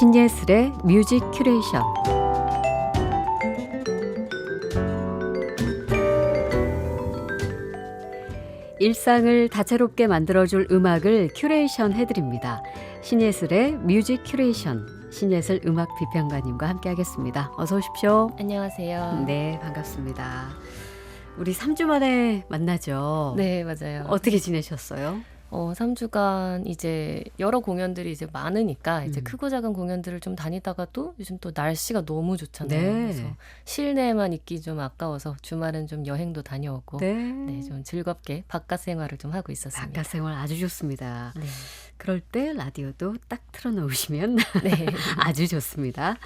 신예슬의 뮤직 큐레이션. 일상을 다채롭게 만들어줄 음악을 큐레이션 해드립니다. 신예슬의 뮤직 큐레이션, 신예슬 음악 비평가님과 함께하겠습니다. 어서 오십시오. 안녕하세요. 네, 반갑습니다. 우리 3주 만에 만나죠. 네, 맞아요. 어떻게 지내셨어요? 3주간 이제 여러 공연들이 이제 많으니까 이제 음. 크고 작은 공연들을 좀 다니다가도 요즘 또 날씨가 너무 좋잖아요. 네. 그래서 실내에만 있기 좀 아까워서 주말은 좀 여행도 다녀오고 네. 좀 즐겁게 바깥 생활을 좀 하고 있었습니다. 바깥 생활 아주 좋습니다. 네. 그럴 때 라디오도 딱 틀어놓으시면 네. 아주 좋습니다.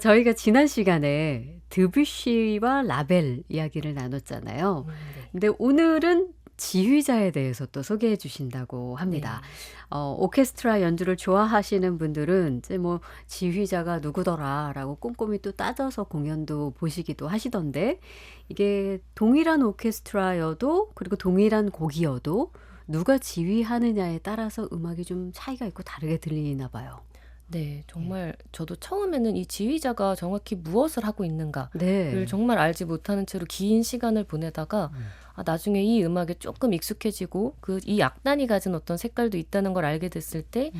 저희가 지난 시간에 드뷔시와 라벨 이야기를 나눴잖아요. 네. 근데 오늘은 지휘자에 대해서 또 소개해 주신다고 합니다. 오케스트라 연주를 좋아하시는 분들은 이제 뭐 지휘자가 누구더라라고 꼼꼼히 또 따져서 공연도 보시기도 하시던데, 이게 동일한 오케스트라여도 그리고 동일한 곡이어도 누가 지휘하느냐에 따라서 음악이 좀 차이가 있고 다르게 들리나 봐요. 네, 정말 저도 처음에는 이 지휘자가 정확히 무엇을 하고 있는가를 네. 정말 알지 못하는 채로 긴 시간을 보내다가 나중에 이 음악에 조금 익숙해지고 이 악단이 가진 어떤 색깔도 있다는 걸 알게 됐을 때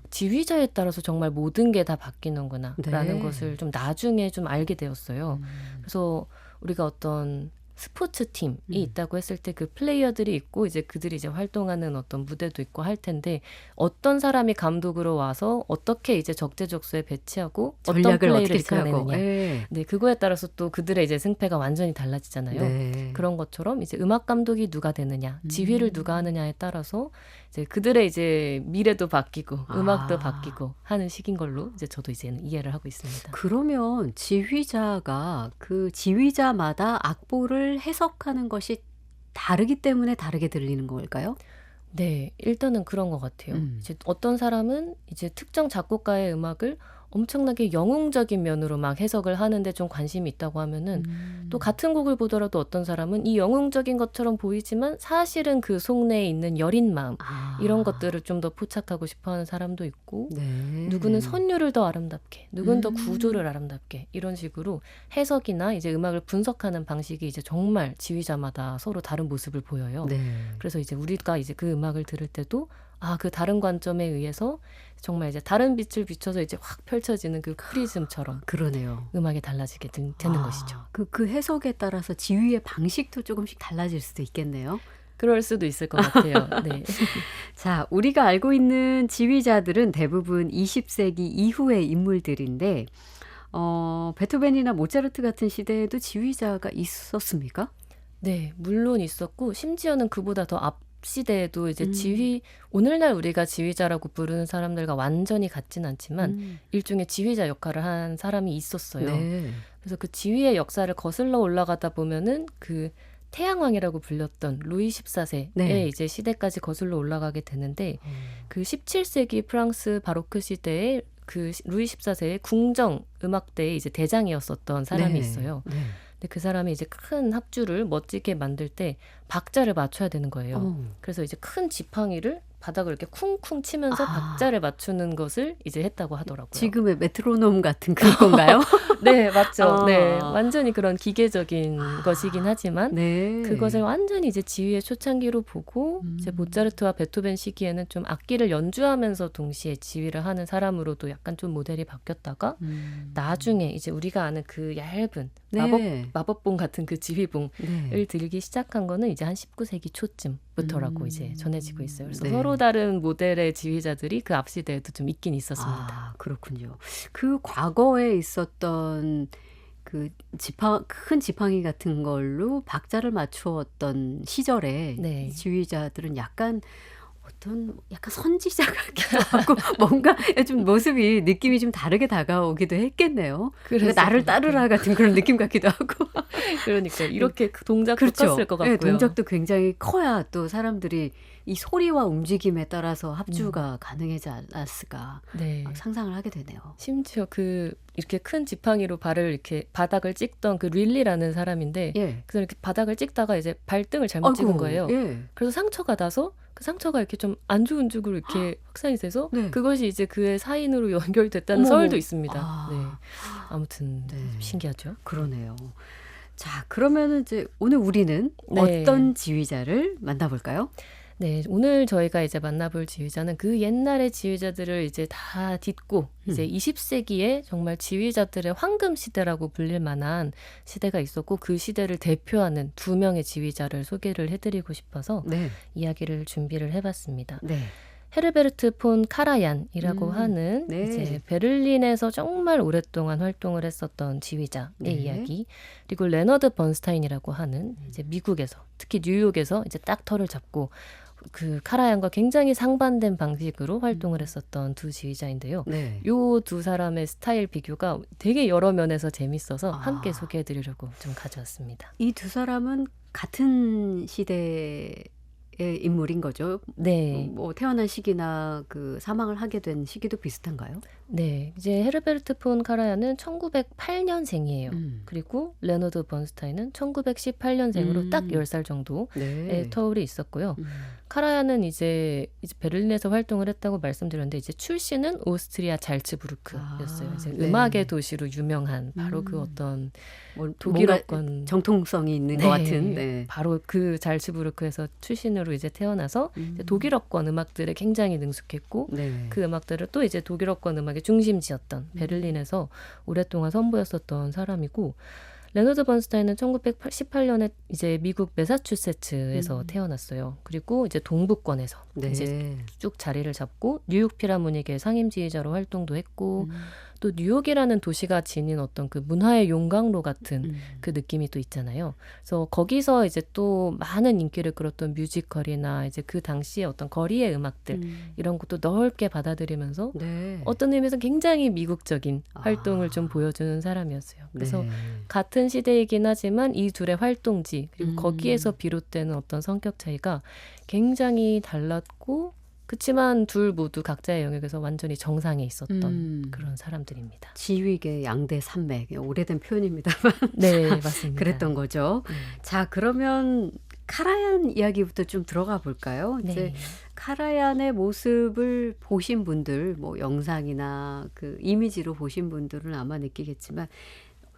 지휘자에 따라서 정말 모든 게 다 바뀌는구나 라는 네. 것을 좀 나중에 좀 알게 되었어요. 그래서 우리가 어떤 스포츠 팀이 있다고 했을 때 그 플레이어들이 있고 이제 그들이 이제 활동하는 어떤 무대도 있고 할 텐데, 어떤 사람이 감독으로 와서 어떻게 이제 적재적소에 배치하고 어떤 전략을 플레이를 어떻게 짜고. 이끌어내느냐. 네. 네, 그거에 따라서 또 그들의 이제 승패가 완전히 달라지잖아요. 네. 그런 것처럼 이제 음악 감독이 누가 되느냐, 지휘를 누가 하느냐에 따라서 이제 그들의 이제 미래도 바뀌고 음악도 바뀌고 하는 식인 걸로 이제 저도 이제는 이해를 하고 있습니다. 그러면 지휘자가 그 지휘자마다 악보를 해석하는 것이 다르기 때문에 다르게 들리는 걸까요? 네, 일단은 그런 것 같아요. 이제 어떤 사람은 이제 특정 작곡가의 음악을 엄청나게 영웅적인 면으로 막 해석을 하는데 좀 관심이 있다고 하면은 또 같은 곡을 보더라도 어떤 사람은 이 영웅적인 것처럼 보이지만 사실은 그 속내에 있는 여린 마음, 이런 것들을 좀 더 포착하고 싶어하는 사람도 있고, 네. 누구는 선율을 더 아름답게, 누구는 더 구조를 아름답게, 이런 식으로 해석이나 이제 음악을 분석하는 방식이 이제 정말 지휘자마다 서로 다른 모습을 보여요. 네. 그래서 이제 우리가 이제 그 음악을 들을 때도 그 다른 관점에 의해서 정말 이제 다른 빛을 비춰서 이제 확 펼쳐지는 그 프리즘처럼 그러네요. 음악이 달라지게 되는 것이죠. 그 해석에 따라서 지휘의 방식도 조금씩 달라질 수도 있겠네요. 그럴 수도 있을 것 같아요. 네. 자, 우리가 알고 있는 지휘자들은 대부분 20세기 이후의 인물들인데, 베토벤이나 모차르트 같은 시대에도 지휘자가 있었습니까? 네, 물론 있었고 심지어는 그보다 더 앞 시대에도 이제 오늘날 우리가 지휘자라고 부르는 사람들과 완전히 같진 않지만 일종의 지휘자 역할을 한 사람이 있었어요. 네. 그래서 그 지휘의 역사를 거슬러 올라가다 보면은 그 태양왕이라고 불렸던 루이 14세의 네. 이제 시대까지 거슬러 올라가게 되는데, 그 17세기 프랑스 바로크 시대에 그 루이 14세의 궁정 음악대의 이제 대장이었었던 사람이 네. 있어요. 네. 근데 그 사람이 이제 큰 합주를 멋지게 만들 때 박자를 맞춰야 되는 거예요. 그래서 이제 큰 지팡이를 바닥을 이렇게 쿵쿵 치면서 박자를 맞추는 것을 이제 했다고 하더라고요. 지금의 메트로놈 같은 그런 건가요? 네, 맞죠. 네, 완전히 그런 기계적인 것이긴 하지만 네. 그것을 완전히 이제 지휘의 초창기로 보고 이제 모차르트와 베토벤 시기에는 좀 악기를 연주하면서 동시에 지휘를 하는 사람으로도 약간 좀 모델이 바뀌었다가 나중에 이제 우리가 아는 그 얇은 네. 마법봉 같은 그 지휘봉을 네. 들기 시작한 거는 이제 한 19세기 초쯤부터라고 이제 전해지고 있어요. 그래서 네. 서로 다른 모델의 지휘자들이 그 앞 시대에도 좀 있긴 있었습니다. 그렇군요. 그 과거에 있었던 그 큰 지팡이 같은 걸로 박자를 맞추었던 시절에 네. 지휘자들은 약간 선지자 같기도 하고 뭔가 좀 모습이 느낌이 좀 다르게 다가오기도 했겠네요. 그러니까 나를 따르라 같은 그런 느낌 같기도 하고. 그러니까 이렇게 그 동작도 그렇죠. 컸을 것 같고요. 네, 동작도 굉장히 커야 또 사람들이 이 소리와 움직임에 따라서 합주가 가능하지 않았을까 네. 상상을 하게 되네요. 심지어 이렇게 큰 지팡이로 발을 이렇게 바닥을 찍던 그 릴리라는 사람인데, 예. 그래서 이렇게 바닥을 찍다가 이제 발등을 잘못 찍은 거예요. 예. 그래서 상처가 나서 그 상처가 이렇게 좀 안 좋은 쪽으로 이렇게 확산이 돼서 네. 그것이 이제 그의 사인으로 연결됐다는 어머머. 설도 있습니다. 아. 네. 아무튼 네. 신기하죠. 그러네요. 자, 그러면은 이제 오늘 우리는 네. 어떤 지휘자를 만나볼까요? 네, 오늘 저희가 이제 만나볼 지휘자는 그 옛날의 지휘자들을 이제 다 딛고 이제 20세기에 정말 지휘자들의 황금 시대라고 불릴 만한 시대가 있었고 그 시대를 대표하는 두 명의 지휘자를 소개를 해드리고 싶어서 네. 이야기를 준비를 해봤습니다. 네. 헤르베르트 폰 카라얀이라고 하는 네. 이제 베를린에서 정말 오랫동안 활동을 했었던 지휘자의 네. 이야기, 그리고 레너드 번스타인이라고 하는 이제 미국에서 특히 뉴욕에서 이제 딱 터를 잡고 그 카라얀과 굉장히 상반된 방식으로 활동을 했었던 두 지휘자인데요. 네. 요 두 사람의 스타일 비교가 되게 여러 면에서 재밌어서 아. 함께 소개해드리려고 좀 가져왔습니다. 이 두 사람은 같은 시대의 인물인 거죠? 네. 뭐 태어난 시기나 그 사망을 하게 된 시기도 비슷한가요? 네, 이제 헤르베르트 폰 카라얀은 1908년생이에요. 그리고 레너드 번스타인은 1918년생으로 딱 10살 정도의 네. 터울이 있었고요. 카라얀은 이제 베를린에서 활동을 했다고 말씀드렸는데 이제 출신은 오스트리아 잘츠부르크였어요. 아, 이제 네. 음악의 도시로 유명한 바로 그 어떤 뭐 독일어권 뭔가 정통성이 있는 것 같은. 네. 바로 그 잘츠부르크에서 출신으로 이제 태어나서 이제 독일어권 음악들에 굉장히 능숙했고 네. 그 음악들을 또 이제 독일어권 음악의 중심지였던 베를린에서 오랫동안 선보였었던 사람이고, 레너드 번스타인은 1918년에 이제 미국 매사추세츠에서 태어났어요. 그리고 이제 동부권에서 네. 이제 쭉 자리를 잡고 뉴욕 필하모닉의 상임지휘자로 활동도 했고, 또 뉴욕이라는 도시가 지닌 어떤 그 문화의 용광로 같은 그 느낌이 또 있잖아요. 그래서 거기서 이제 또 많은 인기를 끌었던 뮤지컬이나 이제 그 당시의 어떤 거리의 음악들 이런 것도 넓게 받아들이면서 네. 어떤 의미에서 굉장히 미국적인 아. 활동을 좀 보여주는 사람이었어요. 그래서 네. 같은 시대이긴 하지만 이 둘의 활동지 그리고 거기에서 비롯되는 어떤 성격 차이가 굉장히 달랐고, 그렇지만 둘 모두 각자의 영역에서 완전히 정상에 있었던 그런 사람들입니다. 지휘계 양대 산맥, 오래된 표현입니다만 네, 맞습니다. 그랬던 거죠. 자, 그러면 카라얀 이야기부터 좀 들어가 볼까요? 이제 네. 카라얀의 모습을 보신 분들, 뭐 영상이나 그 이미지로 보신 분들은 아마 느끼겠지만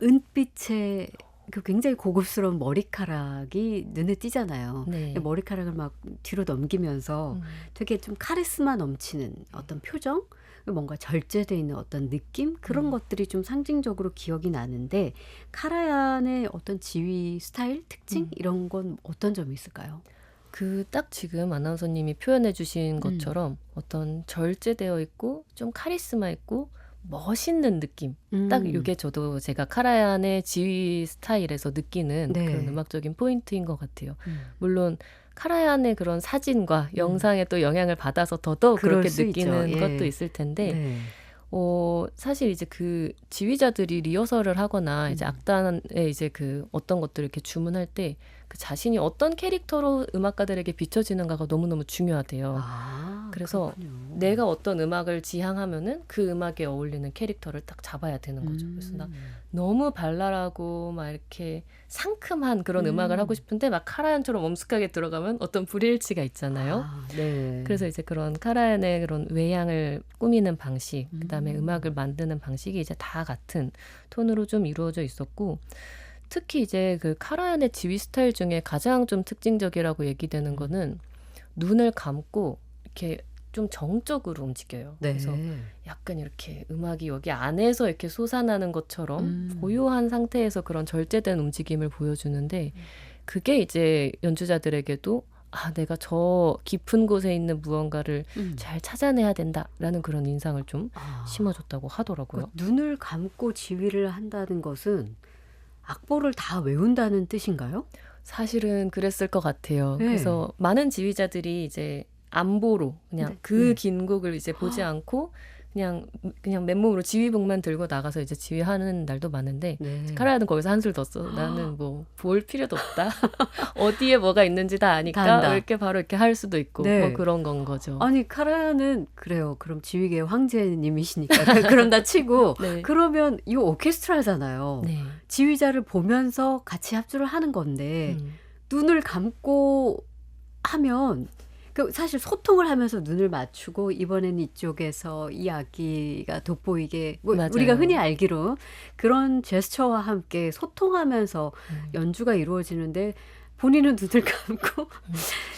은빛의 그 굉장히 고급스러운 머리카락이 눈에 띄잖아요. 네. 머리카락을 막 뒤로 넘기면서 되게 좀 카리스마 넘치는 어떤 표정, 뭔가 절제되어 있는 어떤 느낌, 그런 것들이 좀 상징적으로 기억이 나는데 카라얀의 어떤 지휘 스타일, 특징 이런 건 어떤 점이 있을까요? 그 딱 지금 아나운서님이 표현해 주신 것처럼 어떤 절제되어 있고 좀 카리스마 있고 멋있는 느낌. 딱 이게 저도 제가 카라얀의 지휘 스타일에서 느끼는 네. 그런 음악적인 포인트인 것 같아요. 물론 카라얀의 그런 사진과 영상에 또 영향을 받아서 더더욱 그럴 그렇게 수 느끼는 있죠. 예. 것도 있을 텐데 네. 사실 이제 그 지휘자들이 리허설을 하거나 이제 악단에 이제 그 어떤 것들을 이렇게 주문할 때 그 자신이 어떤 캐릭터로 음악가들에게 비춰지는가가 너무너무 중요하대요. 아, 그래서 그렇군요. 내가 어떤 음악을 지향하면은 그 음악에 어울리는 캐릭터를 딱 잡아야 되는 거죠. 그래서 나 너무 발랄하고 막 이렇게 상큼한 그런 음악을 하고 싶은데 막 카라얀처럼 엄숙하게 들어가면 어떤 불일치가 있잖아요. 아, 네. 그래서 이제 그런 카라얀의 그런 외향을 꾸미는 방식, 그다음에 음악을 만드는 방식이 이제 다 같은 톤으로 좀 이루어져 있었고, 특히 이제 그 카라얀의 지휘 스타일 중에 가장 좀 특징적이라고 얘기되는 거는 눈을 감고 이렇게 좀 정적으로 움직여요. 네. 그래서 약간 이렇게 음악이 여기 안에서 이렇게 솟아나는 것처럼 고요한 상태에서 그런 절제된 움직임을 보여주는데, 그게 이제 연주자들에게도 내가 저 깊은 곳에 있는 무언가를 잘 찾아내야 된다라는 그런 인상을 좀 심어줬다고 하더라고요. 그 눈을 감고 지휘를 한다는 것은 악보를 다 외운다는 뜻인가요? 사실은 그랬을 것 같아요. 네. 그래서 많은 지휘자들이 이제 안보로 그냥 네. 그 긴 곡을 이제 보지 않고 그냥 맨몸으로 지휘북만 들고 나가서 이제 지휘하는 날도 많은데, 네. 카라얀은 거기서 한술 더 써. 나는 뭐 볼 필요도 없다. 어디에 뭐가 있는지 다 다 아니까 안다. 이렇게 바로 이렇게 할 수도 있고 네. 뭐 그런 건 거죠. 아니, 카라얀은 그래요. 그럼 지휘계 황제님이시니까 그런다 치고 네. 그러면 이 오케스트라잖아요. 네. 지휘자를 보면서 같이 합주를 하는 건데 눈을 감고 하면 그 사실 소통을 하면서 눈을 맞추고 이번엔 이쪽에서 이 악기가 돋보이게 뭐 우리가 맞아요. 흔히 알기로 그런 제스처와 함께 소통하면서 연주가 이루어지는데 본인은 눈을 감고 음.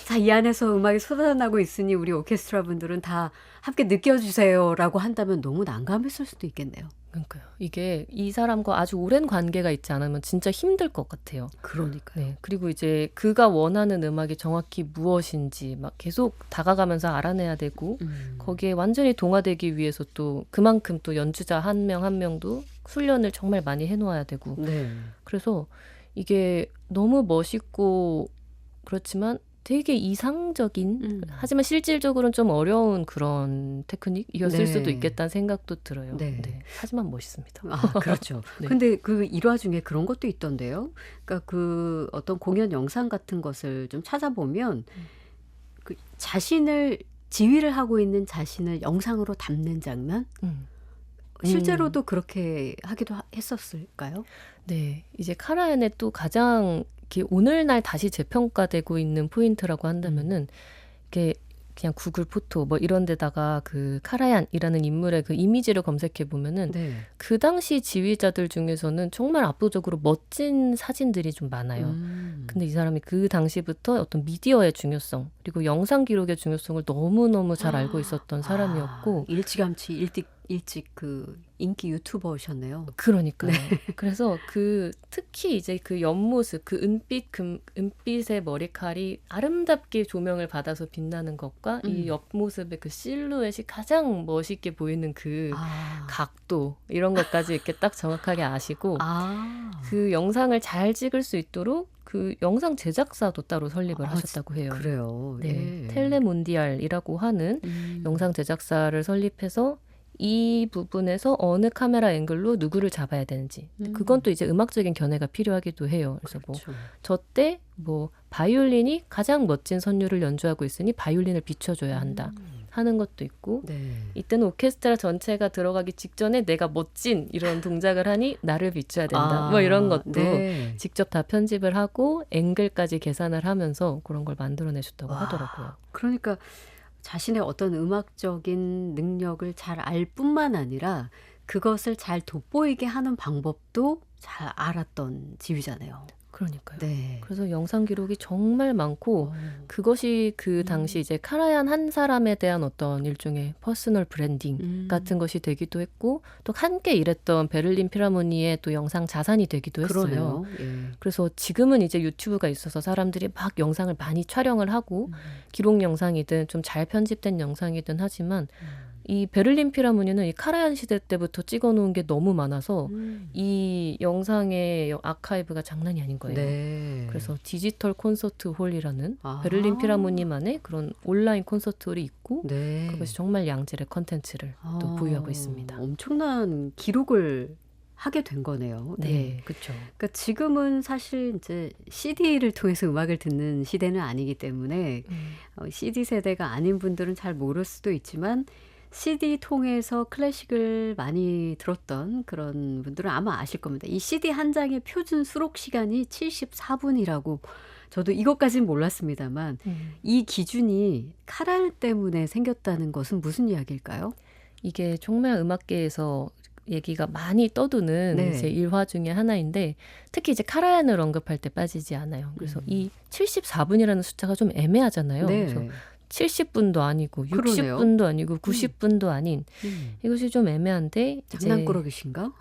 자, 이 안에서 음악이 쏟아나고 있으니 우리 오케스트라 분들은 다 함께 느껴주세요라고 한다면 너무 난감했을 수도 있겠네요. 그러니까요. 이게 이 사람과 아주 오랜 관계가 있지 않으면 진짜 힘들 것 같아요. 그러니까요. 네. 그리고 이제 그가 원하는 음악이 정확히 무엇인지 막 계속 다가가면서 알아내야 되고 거기에 완전히 동화되기 위해서 또 그만큼 또 연주자 한 명 한 명도 훈련을 정말 많이 해놓아야 되고 네. 그래서 이게 너무 멋있고 그렇지만 되게 이상적인 하지만 실질적으로는 좀 어려운 그런 테크닉이었을 네. 수도 있겠다는 생각도 들어요. 네. 네. 하지만 멋있습니다. 아, 그렇죠. 네. 근데 그 일화 중에 그런 것도 있던데요. 그러니까 그 어떤 공연 영상 같은 것을 좀 찾아보면 그 자신을 지휘를 하고 있는 자신을 영상으로 담는 장면? 실제로도 그렇게 하기도 했었을까요? 네. 이제 카라얀의 또 가장 이렇게 오늘날 다시 재평가되고 있는 포인트라고 한다면은 이게 그냥 구글 포토 뭐 이런 데다가 그 카라얀이라는 인물의 그 이미지를 검색해 보면은 네. 그 당시 지휘자들 중에서는 정말 압도적으로 멋진 사진들이 좀 많아요. 근데 이 사람이 그 당시부터 어떤 미디어의 중요성 그리고 영상 기록의 중요성을 너무너무 잘 알고 있었던 사람이었고 일찌감치 일찍 그 인기 유튜버셨네요. 그러니까요. 그래서 그 특히 이제 그 옆모습, 그 은빛의 머리칼이 아름답게 조명을 받아서 빛나는 것과 이 옆모습의 그 실루엣이 가장 멋있게 보이는 그 각도 이런 것까지 이렇게 딱 정확하게 아시고 그 영상을 잘 찍을 수 있도록 그 영상 제작사도 따로 설립을 하셨다고 해요. 그래요. 네, 예. 텔레몬디알이라고 하는 영상 제작사를 설립해서 이 부분에서 어느 카메라 앵글로 누구를 잡아야 되는지 그건 또 이제 음악적인 견해가 필요하기도 해요. 그래서 그렇죠. 뭐 저때 뭐 바이올린이 가장 멋진 선율을 연주하고 있으니 바이올린을 비춰줘야 한다 하는 것도 있고 네. 이때는 오케스트라 전체가 들어가기 직전에 내가 멋진 이런 동작을 하니 나를 비춰야 된다. 뭐 이런 것도 네. 직접 다 편집을 하고 앵글까지 계산을 하면서 그런 걸 만들어내셨다고 하더라고요. 그러니까 자신의 어떤 음악적인 능력을 잘 알 뿐만 아니라 그것을 잘 돋보이게 하는 방법도 잘 알았던 지휘자네요. 그러니까요. 네. 그래서 영상 기록이 정말 많고 그것이 그 당시 이제 카라얀 한 사람에 대한 어떤 일종의 퍼스널 브랜딩 같은 것이 되기도 했고 또 함께 일했던 베를린 필하모니의 또 영상 자산이 되기도 했어요. 그러네요. 예. 그래서 지금은 이제 유튜브가 있어서 사람들이 막 영상을 많이 촬영을 하고 기록 영상이든 좀 잘 편집된 영상이든 하지만 이 베를린 필하모니는 이 카라얀 시대 때부터 찍어놓은 게 너무 많아서 이 영상의 아카이브가 장난이 아닌 거예요. 네. 그래서 디지털 콘서트 홀이라는 아. 베를린 필하모니만의 그런 온라인 콘서트 홀이 있고 네. 그것이 정말 양질의 컨텐츠를 또 보유하고 있습니다. 엄청난 기록을 하게 된 거네요. 네, 그렇죠. 그러니까 지금은 사실 이제 CD를 통해서 음악을 듣는 시대는 아니기 때문에 CD 세대가 아닌 분들은 잘 모를 수도 있지만 CD 통해서 클래식을 많이 들었던 그런 분들은 아마 아실 겁니다. 이 CD 한 장의 표준 수록 시간이 74분이라고 저도 이것까지는 몰랐습니다만 이 기준이 카랄 때문에 생겼다는 것은 무슨 이야기일까요? 이게 정말 음악계에서 얘기가 많이 떠도는 네. 이제 일화 중에 하나인데 특히 이제 카라얀을 언급할 때 빠지지 않아요. 그래서 이 74분이라는 숫자가 좀 애매하잖아요. 네. 그래서 70분도 아니고 그러네요. 60분도 아니고 90분도 아닌 이것이 좀 애매한데 장난꾸러기신가?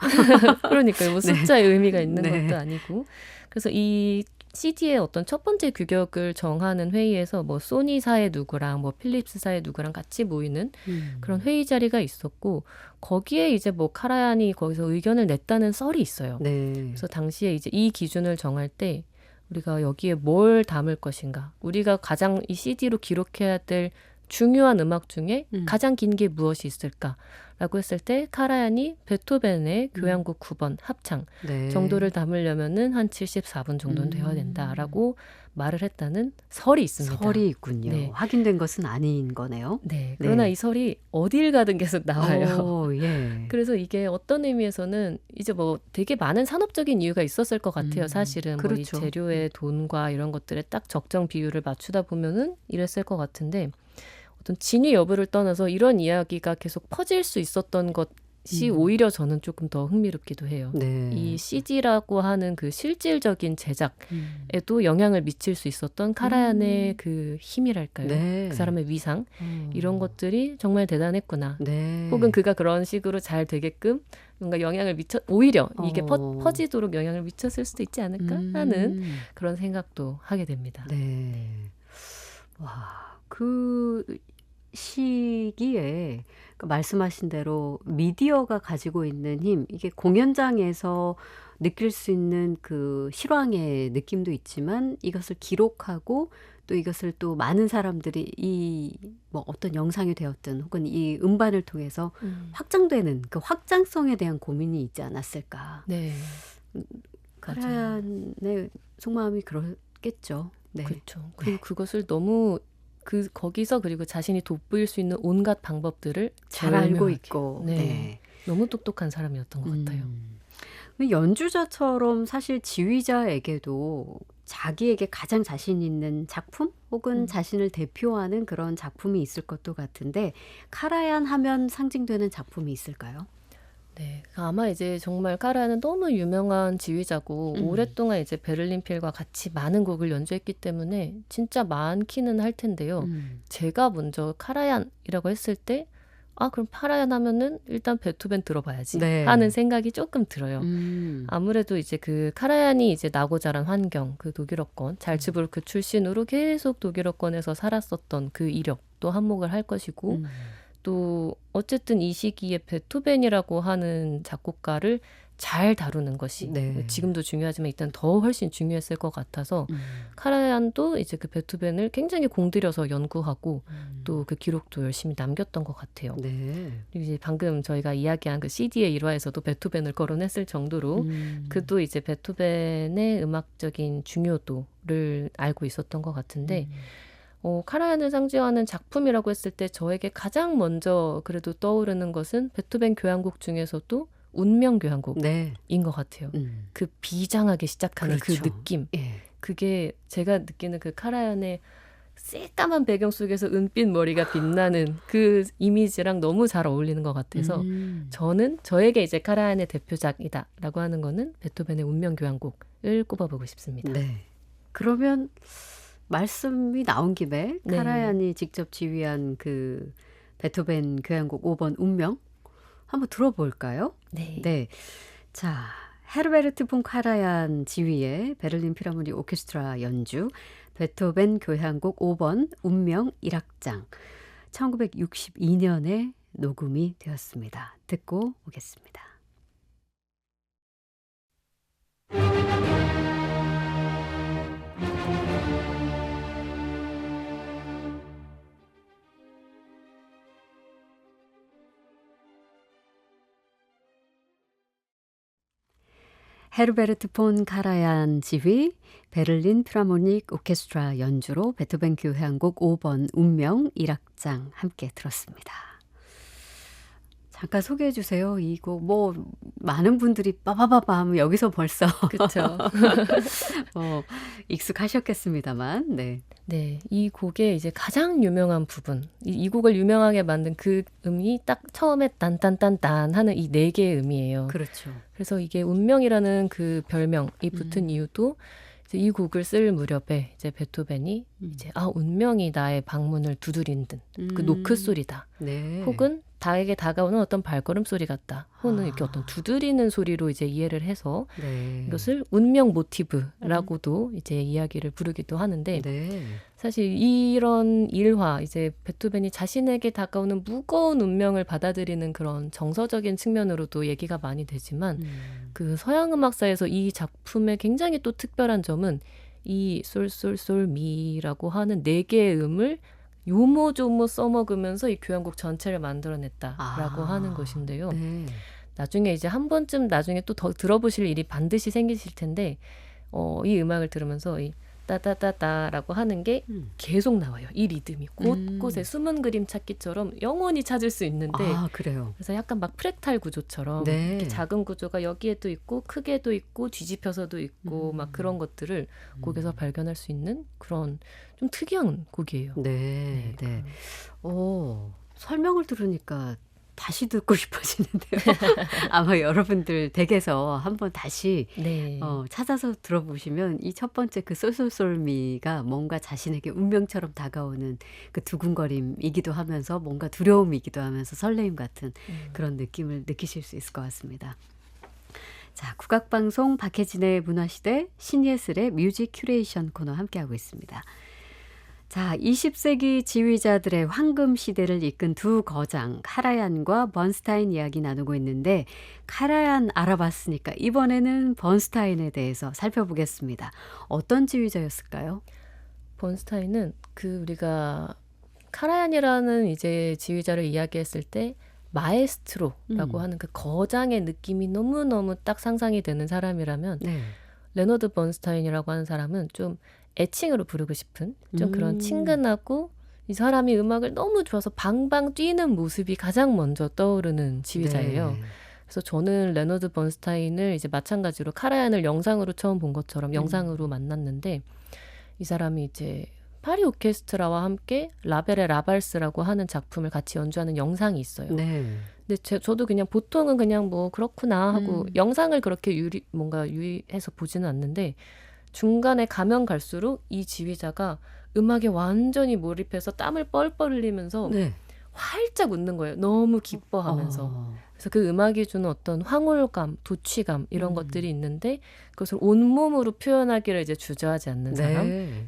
그러니까요. 뭐 숫자의 의미가 있는 네. 것도 아니고 그래서 이 CD의 어떤 첫 번째 규격을 정하는 회의에서 뭐 소니사의 누구랑 뭐 필립스사의 누구랑 같이 모이는 그런 회의 자리가 있었고 거기에 이제 뭐 카라얀이 거기서 의견을 냈다는 썰이 있어요. 네. 그래서 당시에 이제 이 기준을 정할 때 우리가 여기에 뭘 담을 것인가 우리가 가장 이 CD로 기록해야 될 중요한 음악 중에 음. 가장 긴 게 무엇이 있을까라고 했을 때 카라얀이 베토벤의 교향곡 9번 합창 네. 정도를 담으려면은 한 74분 정도는 되어야 음. 된다라고 말을 했다는 설이 있습니다. 설이 있군요. 네. 확인된 것은 아닌 거네요. 네. 그러나 네. 이 설이 어딜 가든 계속 나와요. 예. 그래서 이게 어떤 의미에서는 이제 뭐 되게 많은 산업적인 이유가 있었을 것 같아요. 사실은 뭐 이 그렇죠. 재료의 돈과 이런 것들에 딱 적정 비율을 맞추다 보면은 이랬을 것 같은데 어떤 진위 여부를 떠나서 이런 이야기가 계속 퍼질 수 있었던 것이 오히려 저는 조금 더 흥미롭기도 해요. 네. 이 CD라고 하는 그 실질적인 제작에도 영향을 미칠 수 있었던 카라얀의 그 힘이랄까요? 네. 그 사람의 위상 이런 것들이 정말 대단했구나. 네. 혹은 그가 그런 식으로 잘 되게끔 뭔가 영향을 오히려 이게 어. 퍼지도록 영향을 미쳤을 수도 있지 않을까 하는 그런 생각도 하게 됩니다. 네. 와, 그 시기에 말씀하신 대로 미디어가 가지고 있는 힘, 이게 공연장에서 느낄 수 있는 그 실황의 느낌도 있지만 이것을 기록하고 또 이것을 또 많은 사람들이 이 뭐 어떤 영상이 되었든 혹은 이 음반을 통해서 확장되는 그 확장성에 대한 고민이 있지 않았을까. 네. 카라얀의 속마음이 그렇겠죠. 네. 그렇죠. 그리고 그것을 너무 거기서 그리고 자신이 돋보일 수 있는 온갖 방법들을 잘 알고 절묘하게. 있고. 네. 네. 너무 똑똑한 사람이었던 것 같아요. 연주자처럼 사실 지휘자에게도 자기에게 가장 자신 있는 작품 혹은 자신을 대표하는 그런 작품이 있을 것도 같은데 카라얀 하면 상징되는 작품이 있을까요? 네, 아마 이제 정말 카라얀은 너무 유명한 지휘자고 오랫동안 이제 베를린 필과 같이 많은 곡을 연주했기 때문에 진짜 많기는 할 텐데요. 제가 먼저 카라얀이라고 했을 때 그럼 카라얀 하면은 일단 베토벤 들어봐야지 네. 하는 생각이 조금 들어요. 아무래도 이제 그 카라얀이 이제 나고 자란 환경, 그 독일어권, 잘츠부르크 출신으로 계속 독일어권에서 살았었던 그 이력도 한몫을 할 것이고 또 어쨌든 이 시기에 베토벤이라고 하는 작곡가를 잘 다루는 것이 네. 지금도 중요하지만 일단 더 훨씬 중요했을 것 같아서 카라얀도 이제 그 베토벤을 굉장히 공들여서 연구하고 또 그 기록도 열심히 남겼던 것 같아요. 네. 그리고 이제 방금 저희가 이야기한 그 CD의 일화에서도 베토벤을 거론했을 정도로 그도 이제 베토벤의 음악적인 중요도를 알고 있었던 것 같은데 카라얀을 상징하는 작품이라고 했을 때 저에게 가장 먼저 그래도 떠오르는 것은 베토벤 교향곡 중에서도 운명 교향곡인 네. 것 같아요. 그 비장하게 시작하는 그렇죠. 그 느낌. 예. 그게 제가 느끼는 그 카라얀의 새까만 배경 속에서 은빛 머리가 빛나는 그 이미지랑 너무 잘 어울리는 것 같아서 저에게 이제 카라얀의 대표작이다라고 하는 거는 베토벤의 운명 교향곡을 꼽아보고 싶습니다. 네. 그러면 말씀이 나온 김에 네. 카라얀이 직접 지휘한 그 베토벤 교향곡 5번 운명 한번 들어볼까요? 네. 네. 자, 헤르베르트 폰 카라얀 지휘의 베를린 필하모니 오케스트라 연주 베토벤 교향곡 5번 운명 1악장 1962년에 녹음이 되었습니다. 듣고 오겠습니다. 헤르베르트 폰 카라얀 지휘 베를린 필하모닉 오케스트라 연주로 베토벤 교향곡 5번 운명 1악장 함께 들었습니다. 잠깐 소개해 주세요. 이 곡 뭐 많은 분들이 빠바바바 하면 여기서 벌써 그렇죠. 익숙하셨겠습니다만. 네. 네, 이 곡의 이제 가장 유명한 부분, 이 곡을 유명하게 만든 그 음이 딱 처음에 딴딴딴딴 하는 이 네 개의 음이에요. 그렇죠. 그래서 이게 운명이라는 그 별명이 붙은 이유도 이제 이 곡을 쓸 무렵에 이제 베토벤이 이제 운명이 나의 방문을 두드린든 그 노크 소리다. 네. 혹은 나에게 다가오는 어떤 발걸음 소리 같다. 혹은 이렇게 어떤 두드리는 소리로 이제 이해를 해서 네. 이것을 운명 모티브라고도 이제 이야기를 부르기도 하는데 네. 사실 이런 일화 이제 베토벤이 자신에게 다가오는 무거운 운명을 받아들이는 그런 정서적인 측면으로도 얘기가 많이 되지만 그 서양 음악사에서 이 작품의 굉장히 또 특별한 점은 이 솔솔솔미라고 하는 네 개의 음을 요모조모 써먹으면서 이 교향곡 전체를 만들어냈다라고 하는 아, 것인데요. 네. 나중에 이제 한 번쯤 나중에 또 더 들어보실 일이 반드시 생기실 텐데 이 음악을 들으면서 이 따따따따라고 하는 게 음. 계속 나와요. 이 리듬이 곳곳에 음. 숨은 그림 찾기처럼 영원히 찾을 수 있는데 아, 그래요. 그래서 약간 막 프랙탈 구조처럼 이렇게 네. 작은 구조가 여기에도 있고 크게도 있고 뒤집혀서도 있고 막 그런 것들을 곡에서 발견할 수 있는 그런 좀 특이한 곡이에요. 네, 네, 네. 그런. 설명을 들으니까 다시 듣고 싶어지는데요. 아마 여러분들 댁에서 한번 다시 네. 찾아서 들어보시면 이 첫 번째 그 쏠쏠쏠미가 뭔가 자신에게 운명처럼 다가오는 그 두근거림이기도 하면서 뭔가 두려움이기도 하면서 설레임 같은 그런 느낌을 느끼실 수 있을 것 같습니다. 자, 국악방송 박혜진의 문화시대 신예슬의 뮤직 큐레이션 코너 함께하고 있습니다. 자, 20세기 지휘자들의 황금 시대를 이끈 두 거장 카라얀과 번스타인 이야기 나누고 있는데 카라얀 알아봤으니까 이번에는 번스타인에 대해서 살펴보겠습니다. 어떤 지휘자였을까요? 번스타인은 우리가 카라얀이라는 이제 지휘자를 이야기했을 때 마에스트로라고 하는 그 거장의 느낌이 너무너무 딱 상상이 되는 사람이라면 네. 레너드 번스타인이라고 하는 사람은 좀 애칭으로 부르고 싶은 좀 그런 친근하고 이 사람이 음악을 너무 좋아서 방방 뛰는 모습이 가장 먼저 떠오르는 지휘자예요. 네. 그래서 저는 레너드 번스타인을 이제 마찬가지로 카라얀을 영상으로 처음 본 것처럼 영상으로 만났는데 이 사람이 이제 파리 오케스트라와 함께 라벨의 라발스라고 하는 작품을 같이 연주하는 영상이 있어요. 네. 근데 저도 그냥 보통은 그냥 뭐 그렇구나 하고 영상을 그렇게 뭔가 유의해서 보지는 않는데 중간에 가면 갈수록 이 지휘자가 음악에 완전히 몰입해서 땀을 뻘뻘 흘리면서 네. 활짝 웃는 거예요. 너무 기뻐하면서. 그래서 그 음악이 주는 어떤 황홀감, 도취감 이런 것들이 있는데 그것을 온몸으로 표현하기를 이제 주저하지 않는 네.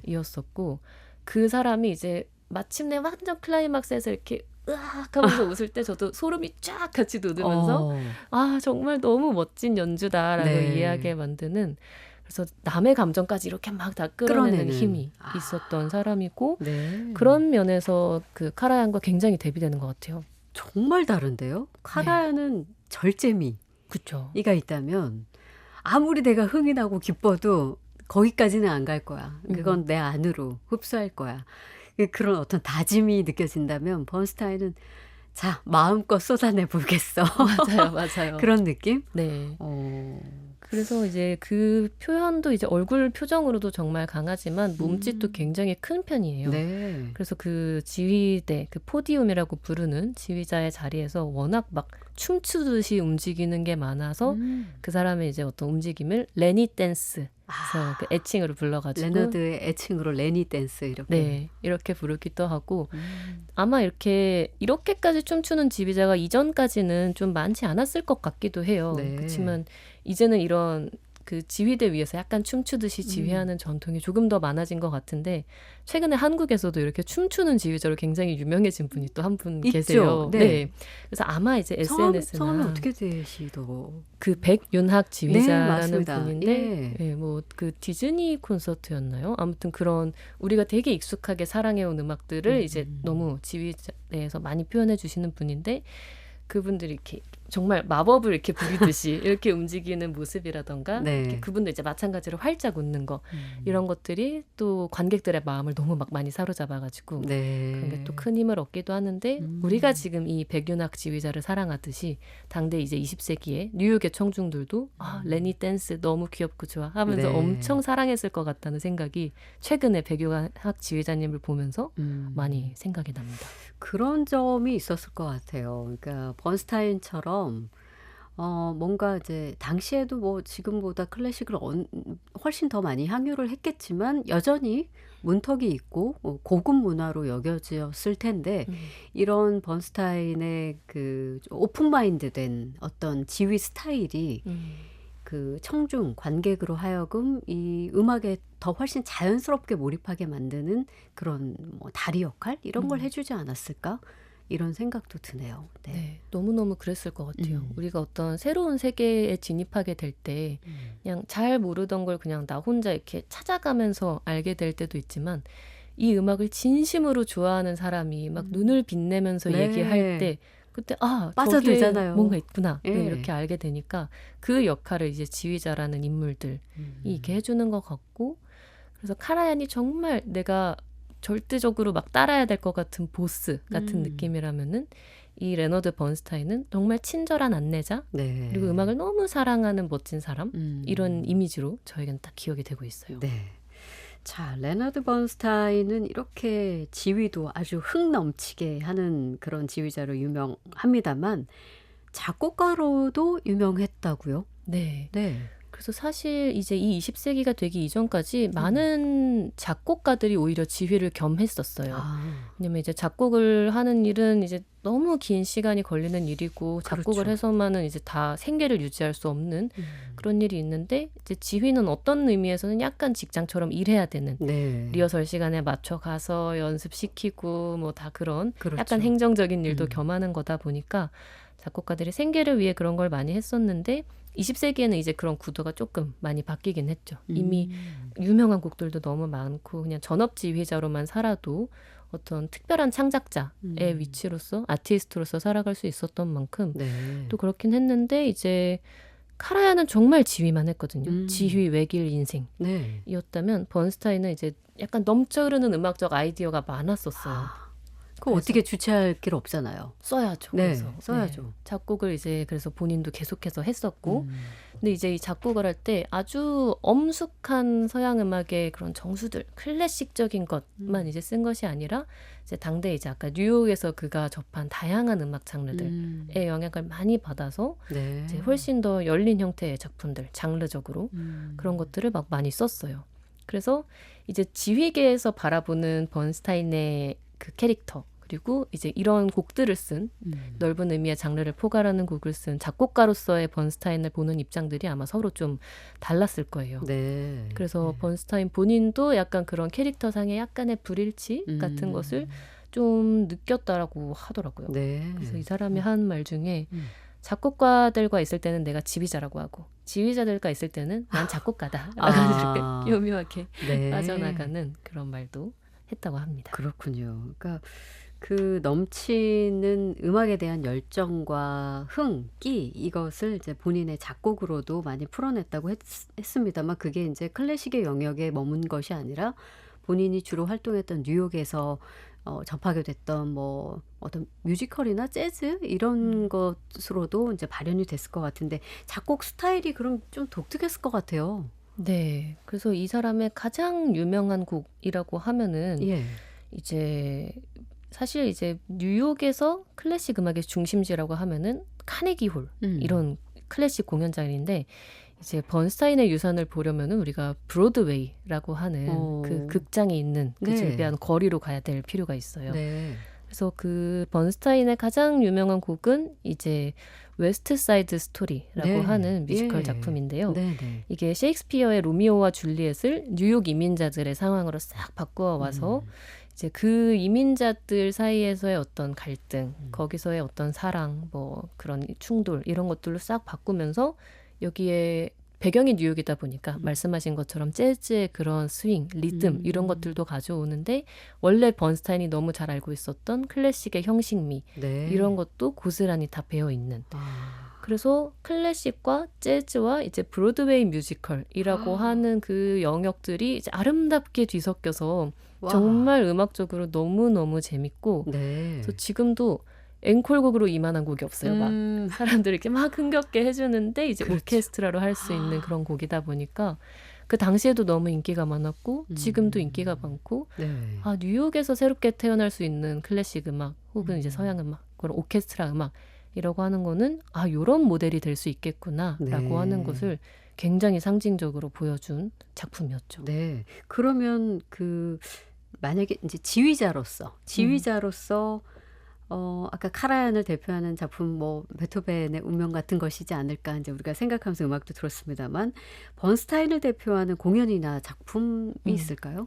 사람이었었고 그 사람이 이제 마침내 완전 클라이막스에서 이렇게 으악 하면서 웃을 때 저도 소름이 쫙 같이 돋으면서 아 정말 너무 멋진 연주다라고 네. 이해하게 만드는 그래서 남의 감정까지 이렇게 막 다 끌어내는 끌어내는. 힘이 있었던 사람이고 네. 그런 면에서 그 카라얀과 굉장히 대비되는 것 같아요. 정말 다른데요? 카라얀은 절제미가 그렇죠. 있다면 아무리 내가 흥이 나고 기뻐도 거기까지는 안 갈 거야. 그건 내 안으로 흡수할 거야. 그런 어떤 다짐이 느껴진다면 번스타인은 자, 마음껏 쏟아내 보겠어. 맞아요, 맞아요. 그런 느낌? 네. 그래서 이제 그 표현도 이제 얼굴 표정으로도 정말 강하지만 몸짓도 굉장히 큰 편이에요. 네. 그래서 그 지휘대, 그 포디움이라고 부르는 지휘자의 자리에서 워낙 막 춤추듯이 움직이는 게 많아서 그 사람의 이제 어떤 움직임을 레니 댄스, 그래서 그 애칭으로 불러가지고 레너드의 애칭으로 레니 댄스 이렇게. 네, 이렇게 부르기도 하고 아마 이렇게까지 춤추는 지휘자가 이전까지는 좀 많지 않았을 것 같기도 해요. 네. 그렇지만 이제는 이런 그 지휘대 위에서 약간 춤추듯이 지휘하는 전통이 조금 더 많아진 것 같은데 최근에 한국에서도 이렇게 춤추는 지휘자로 굉장히 유명해진 분이 또 한 분 있죠. 계세요. 네. 그래서 아마 이제 성함이 SNS나 어떻게 되시더? 그 백윤학 지휘자라는 맞습니다. 분인데 예. 뭐 그 디즈니 콘서트였나요? 아무튼 그런 우리가 되게 익숙하게 사랑해온 음악들을 이제 너무 지휘대에서 많이 표현해 주시는 분인데 그분들이 이렇게 정말 마법을 이렇게 부리듯이 이렇게 움직이는 모습이라던가 네. 이렇게 그분도 이제 마찬가지로 활짝 웃는 거 이런 것들이 또 관객들의 마음을 너무 막 많이 사로잡아가지고 네. 그런 게 또 큰 힘을 얻기도 하는데 우리가 지금 이 백윤학 지휘자를 사랑하듯이 당대 이제 20세기에 뉴욕의 청중들도 아 레니 댄스 너무 귀엽고 좋아 하면서 네. 엄청 사랑했을 것 같다는 생각이 최근에 백윤학 지휘자님을 보면서 많이 생각이 납니다. 그런 점이 있었을 것 같아요. 그러니까 번스타인처럼 뭔가 이제 당시에도 뭐 지금보다 클래식을 훨씬 더 많이 향유를 했겠지만 여전히 문턱이 있고 고급 문화로 여겨졌을 텐데 이런 번스타인의 그 오픈마인드된 어떤 지휘 스타일이 그 청중 관객으로 하여금 이 음악에 더 훨씬 자연스럽게 몰입하게 만드는 그런 뭐 다리 역할 이런 걸 해주지 않았을까 이런 생각도 드네요. 네. 네, 너무너무 그랬을 것 같아요. 우리가 어떤 새로운 세계에 진입하게 될 때 그냥 잘 모르던 걸 그냥 나 혼자 이렇게 찾아가면서 알게 될 때도 있지만 이 음악을 진심으로 좋아하는 사람이 막 눈을 빛내면서 네. 얘기할 때 그때 저게 빠져들잖아요. 뭔가 있구나. 예. 이렇게 알게 되니까 그 역할을 이제 지휘자라는 인물들이 이렇게 해주는 것 같고, 그래서 카라얀이 정말 내가 절대적으로 막 따라야 될 것 같은 보스 같은 느낌이라면은 이 레너드 번스타인은 정말 친절한 안내자, 네. 그리고 음악을 너무 사랑하는 멋진 사람, 이런 이미지로 저에겐 딱 기억이 되고 있어요. 네. 자, 레너드 번스타인은 이렇게 지휘도 아주 흥 넘치게 하는 그런 지휘자로 유명합니다만 작곡가로도 유명했다고요? 네. 네. 그래서 사실 이제 이 20세기가 되기 이전까지 많은 작곡가들이 오히려 지휘를 겸했었어요. 아, 왜냐면 이제 작곡을 하는 일은 이제 너무 긴 시간이 걸리는 일이고, 작곡을 그렇죠. 해서만은 이제 다 생계를 유지할 수 없는 그런 일이 있는데, 이제 지휘는 어떤 의미에서는 약간 직장처럼 일해야 되는, 네. 리허설 시간에 맞춰 가서 연습시키고 뭐 다 그런 그렇죠. 약간 행정적인 일도 겸하는 거다 보니까 작곡가들이 생계를 위해 그런 걸 많이 했었는데, 20세기에는 이제 그런 구도가 조금 많이 바뀌긴 했죠. 이미 유명한 곡들도 너무 많고 그냥 전업 지휘자로만 살아도 어떤 특별한 창작자의 위치로서, 아티스트로서 살아갈 수 있었던 만큼 네. 또 그렇긴 했는데, 이제 카라얀은 정말 지휘만 했거든요. 지휘 외길 네. 인생이었다면 번스타인은 이제 약간 넘쳐 흐르는 음악적 아이디어가 많았었어요. 그거 어떻게 주체할 길 없잖아요. 써야죠. 네, 그래서 써야죠. 작곡을 이제 그래서 본인도 계속해서 했었고, 근데 이제 이 작곡을 할 때 아주 엄숙한 서양 음악의 그런 정수들, 클래식적인 것만 이제 쓴 것이 아니라 이제 당대 이제 아까 뉴욕에서 그가 접한 다양한 음악 장르들의 영향을 많이 받아서 네. 이제 훨씬 더 열린 형태의 작품들, 장르적으로 그런 것들을 막 많이 썼어요. 그래서 이제 지휘계에서 바라보는 번스타인의 그 캐릭터, 그리고 이제 이런 곡들을 쓴, 넓은 의미의 장르를 포괄하는 곡을 쓴 작곡가로서의 번스타인을 보는 입장들이 아마 서로 좀 달랐을 거예요. 네. 그래서 번스타인 본인도 약간 그런 캐릭터상의 약간의 불일치 같은 것을 좀 느꼈다라고 하더라고요. 네. 그래서 이 사람이 한 말 중에 작곡가들과 있을 때는 내가 지휘자라고 하고, 지휘자들과 있을 때는 난 작곡가다 라고 아. 이렇게 교묘하게 네. 빠져나가는 그런 말도 했다고 합니다. 그렇군요. 그러니까 그 넘치는 음악에 대한 열정과 흥, 끼 이것을 이제 본인의 작곡으로도 많이 풀어냈다고 했습니다만 그게 이제 클래식의 영역에 머문 것이 아니라 본인이 주로 활동했던 뉴욕에서 접하게 됐던 뭐 어떤 뮤지컬이나 재즈 이런 것으로도 이제 발현이 됐을 것 같은데 작곡 스타일이 그럼 좀 독특했을 것 같아요. 네. 그래서 이 사람의 가장 유명한 곡이라고 하면은 예. 이제 사실 이제 뉴욕에서 클래식 음악의 중심지라고 하면은 카네기홀 이런 클래식 공연장인데, 이제 번스타인의 유산을 보려면은 우리가 브로드웨이라고 하는 그 극장이 있는 그 네. 질비한 거리로 가야 될 필요가 있어요. 네. 그래서 그 번스타인의 가장 유명한 곡은 이제 웨스트 사이드 스토리라고 네. 하는 뮤지컬 예. 작품인데요. 네네. 이게 셰익스피어의 로미오와 줄리엣을 뉴욕 이민자들의 상황으로 싹 바꾸어 와서 이제 그 이민자들 사이에서의 어떤 갈등, 거기서의 어떤 사랑, 뭐 그런 충돌 이런 것들로 싹 바꾸면서 여기에 배경이 뉴욕이다 보니까 말씀하신 것처럼 재즈의 그런 스윙, 리듬 이런 것들도 가져오는데, 원래 번스타인이 너무 잘 알고 있었던 클래식의 형식미 네. 이런 것도 고스란히 다 배어 있는. 아. 그래서 클래식과 재즈와 이제 브로드웨이 뮤지컬이라고 하는 그 영역들이 이제 아름답게 뒤섞여서 와. 정말 음악적으로 너무너무 재밌고, 네. 그래서 지금도 앵콜곡으로 이만한 곡이 없어요. 막 사람들이 이렇게 막 흥겹게 해주는데 이제 그렇죠. 오케스트라로 할 수 있는 그런 곡이다 보니까 그 당시에도 너무 인기가 많았고 지금도 인기가 많고, 네. 아 뉴욕에서 새롭게 태어날 수 있는 클래식 음악 혹은 이제 서양 음악, 그런 오케스트라 음악 이라고 하는 거는 아 요런 모델이 될 수 있겠구나라고 네. 하는 것을 굉장히 상징적으로 보여준 작품이었죠. 네. 그러면 그 만약에 이제 지휘자로서 아까 카라얀을 대표하는 작품 뭐 베토벤의 운명 같은 것이지 않을까 이제 우리가 생각하면서 음악도 들었습니다만 번스타인을 대표하는 공연이나 작품이 있을까요?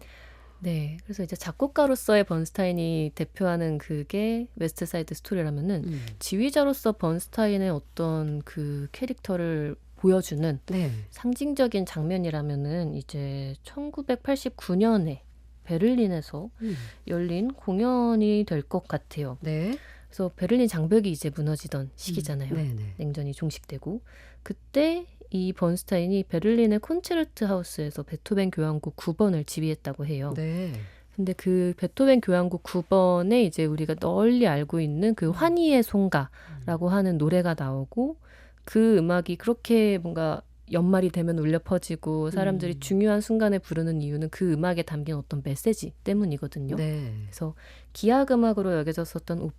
네, 그래서 이제 작곡가로서의 번스타인이 대표하는 그게 웨스트 사이드 스토리라면은 지휘자로서 번스타인의 어떤 그 캐릭터를 보여주는 네. 상징적인 장면이라면은 이제 1989년에 베를린에서 음. 열린 공연이 될 것 같아요. 네. 그래서 베를린 장벽이 이제 무너지던 시기잖아요. 네네. 냉전이 종식되고 그때 이 번스타인이 베를린의 콘체르트 하우스에서 베토벤 교향곡 9번을 지휘했다고 해요. 네. 근데 그 베토벤 교향곡 9번에 이제 우리가 널리 알고 있는 그 환희의 송가라고 하는 노래가 나오고 그 음악이 그렇게 뭔가 연말이 되면 울려 퍼지고 사람들이 중요한 순간에 부르는 이유는 그 음악에 담긴 어떤 메시지 때문이거든요. 네. 그래서 기악음악으로 여겨졌었던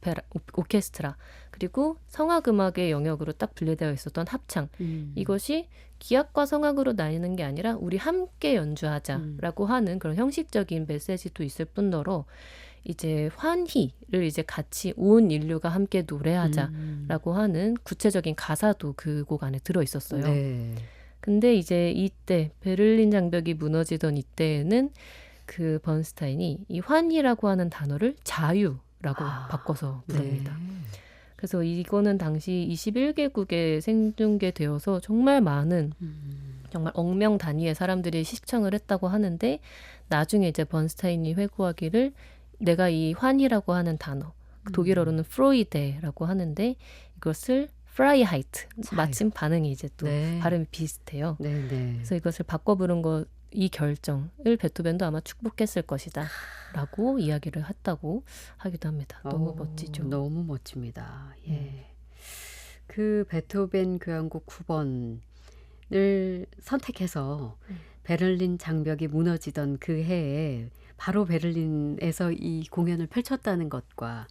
오케스트라 그리고 성악음악의 영역으로 딱 분리되어 있었던 합창 이것이 기악과 성악으로 나뉘는 게 아니라 우리 함께 연주하자라고 하는 그런 형식적인 메시지도 있을 뿐더러 이제 환희를 이제 같이 온 인류가 함께 노래하자라고 하는 구체적인 가사도 그 곡 안에 들어 있었어요. 네. 근데 이제 이때 베를린 장벽이 무너지던 이때에는 그 번스타인이 이 환희라고 하는 단어를 자유라고 바꿔서 부릅니다. 네. 그래서 이거는 당시 21개국에 생중계되어서 정말 많은 정말 억명 단위의 사람들이 시청을 했다고 하는데 나중에 이제 번스타인이 회고하기를 내가 이 환희라고 하는 단어 독일어로는 프로이데라고 하는데 이것을 프라이하이트 마침 반응이 이제 또 네. 발음이 비슷해요. 네네. 그래서 이것을 바꿔부른 거 이 결정을 베토벤도 아마 축복했을 것이다 라고 이야기를 했다고 하기도 합니다. 너무 멋지죠. 너무 멋집니다. 예. 그 베토벤 교향곡 9번을 선택해서 베를린 장벽이 무너지던 그 해에 바로 베를린에서 이 공연을 펼쳤다는 것과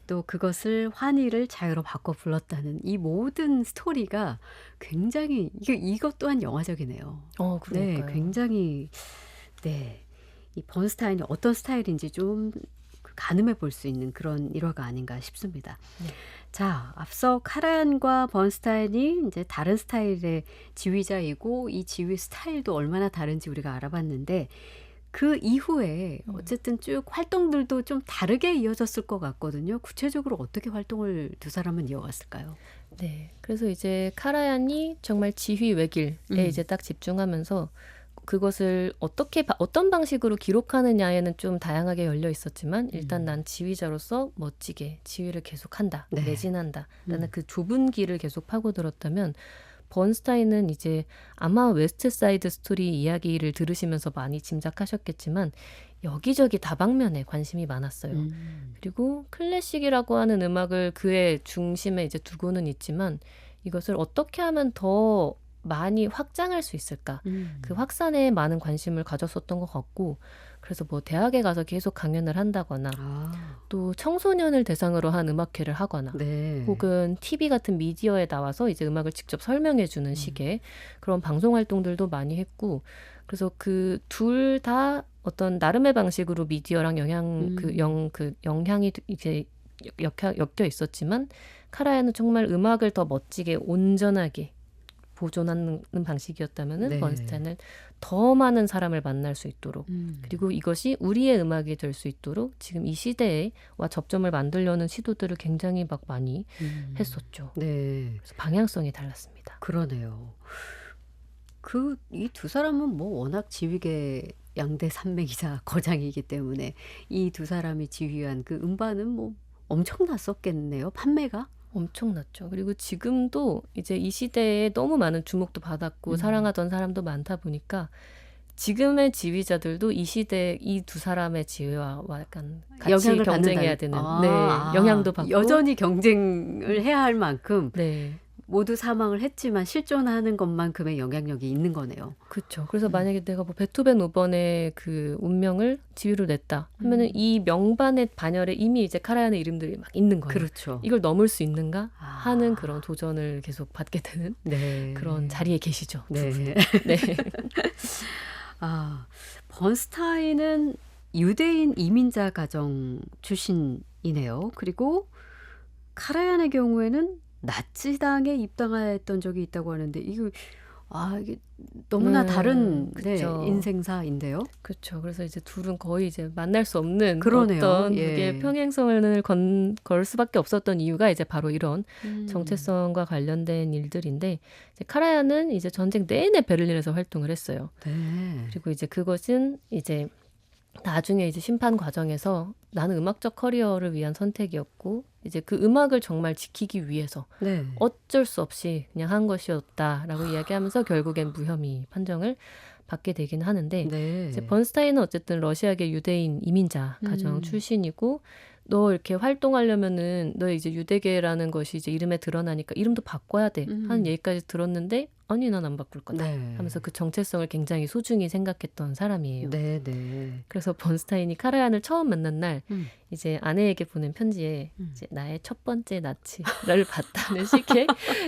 또 그것을 환희를 자유로 바꿔 불렀다는 이 모든 스토리가 굉장히 이것 또한 영화적이네요. 그러니까요. 네, 굉장히 네, 이 번스타인이 어떤 스타일인지 좀 가늠해 볼 수 있는 그런 일화가 아닌가 싶습니다. 네. 자, 앞서 카라얀과 번스타인이 이제 다른 스타일의 지휘자이고 이 지휘 스타일도 얼마나 다른지 우리가 알아봤는데 그 이후에 어쨌든 쭉 활동들도 좀 다르게 이어졌을 것 같거든요. 구체적으로 어떻게 활동을 두 사람은 이어갔을까요? 네, 그래서 이제 카라얀이 정말 지휘 외길에 이제 딱 집중하면서 그것을 어떤 방식으로 기록하느냐에는 좀 다양하게 열려 있었지만 일단 난 지휘자로서 멋지게 지휘를 계속한다, 네. 매진한다라는 그 좁은 길을 계속 파고들었다면 번스타인은 이제 아마 웨스트사이드 스토리 이야기를 들으시면서 많이 짐작하셨겠지만 여기저기 다방면에 관심이 많았어요. 그리고 클래식이라고 하는 음악을 그의 중심에 이제 두고는 있지만 이것을 어떻게 하면 더 많이 확장할 수 있을까? 그 확산에 많은 관심을 가졌었던 것 같고 그래서 뭐 대학에 가서 계속 강연을 한다거나 또 청소년을 대상으로 한 음악회를 하거나 네. 혹은 TV 같은 미디어에 나와서 이제 음악을 직접 설명해 주는 식의 그런 방송 활동들도 많이 했고 그래서 그 둘 다 어떤 나름의 방식으로 미디어랑 영향이 이제 엮여 있었지만 카라얀은 정말 음악을 더 멋지게 온전하게 보존하는 방식이었다면은 네. 번스타인은 더 많은 사람을 만날 수 있도록 그리고 이것이 우리의 음악이 될 수 있도록 지금 이 시대와 접점을 만들려는 시도들을 굉장히 막 많이 했었죠. 네. 그래서 방향성이 달랐습니다. 그러네요. 이 두 사람은 뭐 워낙 지휘계 양대 산맥이자 거장이기 때문에 이 두 사람이 지휘한 그 음반은 뭐 엄청났었겠네요. 판매가? 엄청났죠. 그리고 지금도 이제 이 시대에 너무 많은 주목도 받았고 사랑하던 사람도 많다 보니까 지금의 지휘자들도 이 시대에 이 두 사람의 지휘와 약간 같이 영향을 경쟁해야 받는다는. 되는 영향도 받고 여전히 경쟁을 해야 할 만큼 네. 모두 사망을 했지만 실존하는 것만큼의 영향력이 있는 거네요. 그렇죠. 그래서 만약에 내가 뭐 베토벤 5번의 그 운명을 지휘로 냈다 하면은 이 명반의 반열에 이미 이제 카라얀의 이름들이 막 있는 거예요. 그렇죠. 이걸 넘을 수 있는가 하는 그런 도전을 계속 받게 되는 네. 그런 자리에 계시죠. 네. 네. 번스타인은 유대인 이민자 가정 출신이네요. 그리고 카라얀의 경우에는 나치당에 입당했던 적이 있다고 하는데 이게 너무나 다른 그쵸. 인생사인데요. 그렇죠. 그래서 이제 둘은 거의 이제 만날 수 없는 그러네요. 어떤 예. 그게 평행선을 걸 수밖에 없었던 이유가 이제 바로 이런 정체성과 관련된 일들인데 이제 카라얀은 이제 전쟁 내내 베를린에서 활동을 했어요. 네. 그리고 이제 그것은 이제 나중에 이제 심판 과정에서 나는 음악적 커리어를 위한 선택이었고 이제 그 음악을 정말 지키기 위해서 네. 어쩔 수 없이 그냥 한 것이었다라고 이야기하면서 결국엔 무혐의 판정을 받게 되긴 하는데 이제 네. 번스타인은 어쨌든 러시아계 유대인 이민자 가정 음. 출신이고 너 이렇게 활동하려면은 너 이제 유대계라는 것이 이제 이름에 드러나니까 이름도 바꿔야 돼 하는 얘기까지 들었는데 아니 난 안 바꿀 거다 네. 하면서 그 정체성을 굉장히 소중히 생각했던 사람이에요. 네, 네. 그래서 번스타인이 카라얀을 처음 만난 날 음. 이제 아내에게 보낸 편지에 음. 이제 나의 첫 번째 나치를 봤다는 식의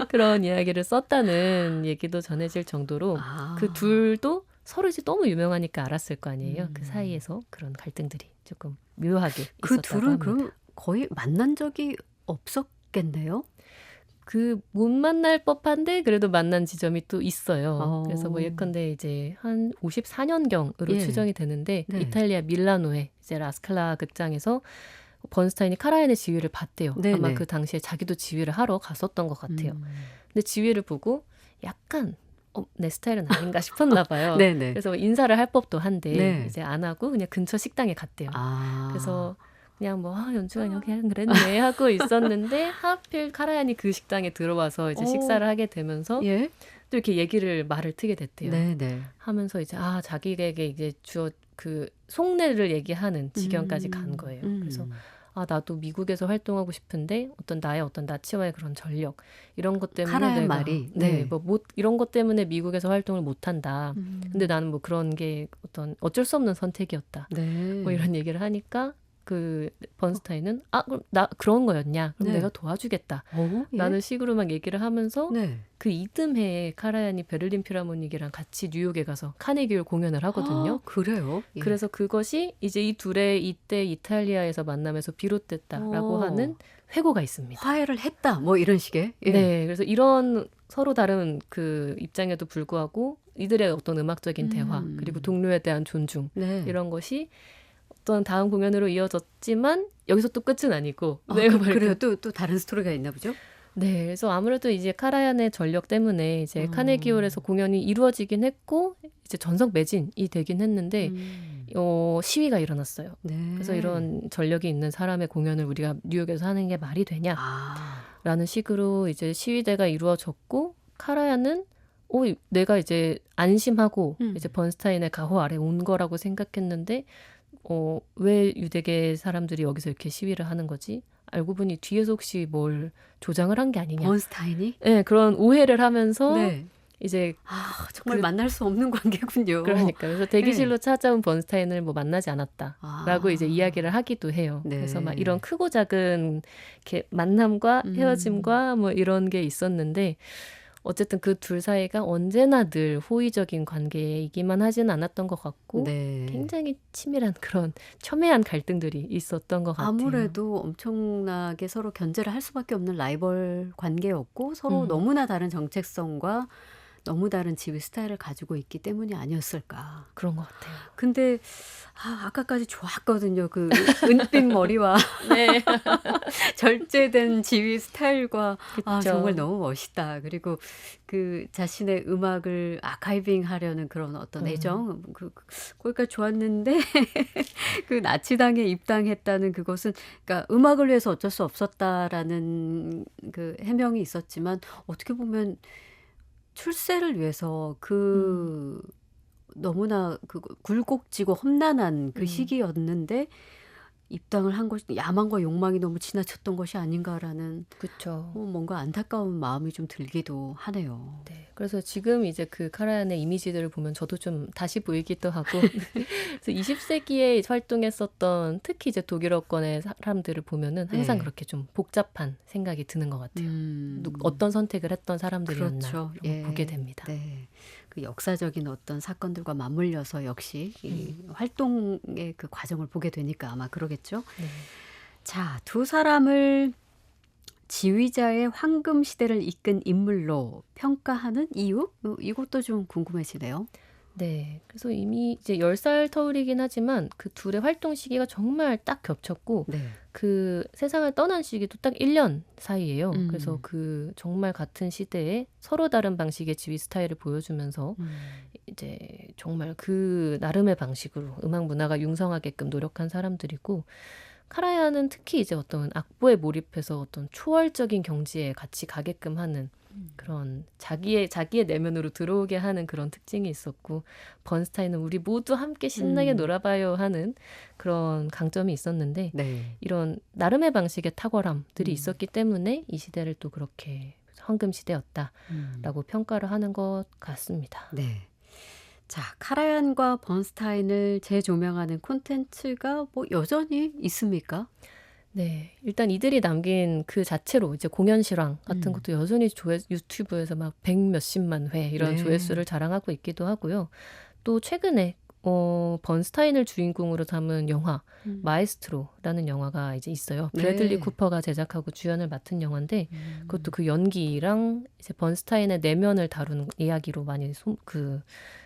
그런 이야기를 썼다는 얘기도 전해질 정도로 아. 그 둘도 서로 이제 너무 유명하니까 알았을 거 아니에요. 그 사이에서 그런 갈등들이 조금 묘하게 그 있었다고 둘은 합니다. 그럼 거의 만난 적이 없었겠네요? 그 못 만날 법한데 그래도 만난 지점이 또 있어요. 그래서 뭐 어. 예컨대 이제 한 54년경으로 예. 추정이 되는데 네. 이탈리아 밀라노에 이제 라스칼라 극장에서 번스타인이 카라얀의 지휘를 봤대요. 네네. 아마 그 당시에 자기도 지휘를 하러 갔었던 것 같아요. 근데 지휘를 보고 약간 내 스타일은 아닌가 싶었나 봐요. 네네. 그래서 인사를 할 법도 한데 네. 이제 안 하고 그냥 근처 식당에 갔대요. 아. 그래서 그냥 뭐 연주가 그냥 그랬네 하고 있었는데 하필 카라얀이 그 식당에 들어와서 이제 어. 식사를 하게 되면서 예? 또 이렇게 말을 트게 됐대요. 네네. 하면서 이제 자기에게 이제 그 속내를 얘기하는 지경까지 간 거예요. 그래서 나도 미국에서 활동하고 싶은데 나의 어떤 나치와의 그런 전력 이런 것 때문에 카라얀 내가 말이. 네. 이런 것 때문에 미국에서 활동을 못 한다. 근데 나는 뭐 그런 게 어쩔 수 없는 선택이었다. 네. 뭐 이런 얘기를 하니까 그 번스타인은 그럼 나 그런 거였냐? 그럼 네. 내가 도와주겠다. 예? 라는 식으로 막 얘기를 하면서 네. 그 이듬해에 카라얀이 베를린 필하모닉이랑 같이 뉴욕에 가서 카네기홀 공연을 하거든요. 그래요? 예. 그래서 그것이 이제 이 둘의 이때 이탈리아에서 만남에서 비롯됐다라고 하는 회고가 있습니다. 화해를 했다. 뭐 이런 식의. 예. 네, 그래서 이런 서로 다른 그 입장에도 불구하고 이들의 어떤 음악적인 대화 그리고 동료에 대한 존중 네. 이런 것이 어떤 다음 공연으로 이어졌지만 여기서 또 끝은 아니고 그래요. 또 다른 스토리가 있나 보죠? 네, 그래서 아무래도 이제 카라얀의 전력 때문에 이제 카네기홀에서 공연이 이루어지긴 했고 이제 전석 매진이 되긴 했는데 시위가 일어났어요. 네. 그래서 이런 전력이 있는 사람의 공연을 우리가 뉴욕에서 하는 게 말이 되냐라는 식으로 이제 시위대가 이루어졌고 카라얀은 내가 이제 안심하고 이제 번스타인의 가호 아래 온 거라고 생각했는데 왜 유대계 사람들이 여기서 이렇게 시위를 하는 거지? 알고 보니 뒤에서 혹시 뭘 조장을 한 게 아니냐. 번스타인이? 네, 그런 오해를 하면서 네. 이제 정말 만날 수 없는 관계군요. 그러니까 그래서 대기실로 찾아온 번스타인을 뭐 만나지 않았다라고 이제 이야기를 하기도 해요. 네. 그래서 막 이런 크고 작은 이렇게 만남과 헤어짐과 뭐 이런 게 있었는데 어쨌든 그 둘 사이가 언제나 늘 호의적인 관계이기만 하지는 않았던 것 같고 네. 굉장히 치밀한 그런 첨예한 갈등들이 있었던 것 같아요. 아무래도 엄청나게 서로 견제를 할 수밖에 없는 라이벌 관계였고 서로 너무나 다른 정체성과 너무 다른 지휘 스타일을 가지고 있기 때문이 아니었을까. 그런 것 같아요. 근데 아까까지 좋았거든요. 그 은빛 머리와 네. 절제된 지휘 스타일과 그쵸. 정말 너무 멋있다. 그리고 그 자신의 음악을 아카이빙 하려는 그런 어떤 애정 거기까지 좋았는데 그 나치당에 입당했다는 그것은 그러니까 음악을 위해서 어쩔 수 없었다라는 그 해명이 있었지만 어떻게 보면 출세를 위해서 너무나 굴곡지고 험난한 그 시기였는데 입당을 한 것이 야망과 욕망이 너무 지나쳤던 것이 아닌가라는 그렇죠. 뭔가 안타까운 마음이 좀 들기도 하네요. 네, 그래서 지금 이제 그 카라얀의 이미지들을 보면 저도 좀 다시 보이기도 하고 그래서 20세기에 활동했었던 특히 이제 독일어권의 사람들을 보면은 항상 그렇게 좀 복잡한 생각이 드는 것 같아요. 어떤 선택을 했던 사람들이었나 그렇죠. 보게 됩니다. 네. 그 역사적인 어떤 사건들과 맞물려서 역시 이 활동의 그 과정을 보게 되니까 아마 그러겠죠. 네. 자, 두 사람을 지휘자의 황금 시대를 이끈 인물로 평가하는 이유? 이것도 좀 궁금해지네요. 네, 그래서 이미 이제 10살 터울이긴 하지만 그 둘의 활동 시기가 정말 딱 겹쳤고 네. 그 세상을 떠난 시기도 딱 1년 사이예요. 그래서 그 정말 같은 시대에 서로 다른 방식의 지휘 스타일을 보여주면서 이제 정말 그 나름의 방식으로 음악 문화가 융성하게끔 노력한 사람들이고 카라얀은 특히 이제 어떤 악보에 몰입해서 어떤 초월적인 경지에 같이 가게끔 하는 그런 자기의 내면으로 들어오게 하는 그런 특징이 있었고 번스타인은 우리 모두 함께 신나게 놀아봐요 하는 그런 강점이 있었는데 네. 이런 나름의 방식의 탁월함들이 있었기 때문에 이 시대를 또 그렇게 황금 시대였다라고 평가를 하는 것 같습니다. 네. 자, 카라얀과 번스타인을 재조명하는 콘텐츠가 뭐 여전히 있습니까? 네, 일단 이들이 남긴 그 자체로 이제 공연 실황 같은 것도 여전히 유튜브에서 막 100 몇십만 회 이런 네. 조회수를 자랑하고 있기도 하고요. 또 최근에 번스타인을 주인공으로 담은 영화 마에스트로라는 영화가 이제 있어요. 네. 브래들리 쿠퍼가 제작하고 주연을 맡은 영화인데 그것도 그 연기랑 이제 번스타인의 내면을 다루는 이야기로 많이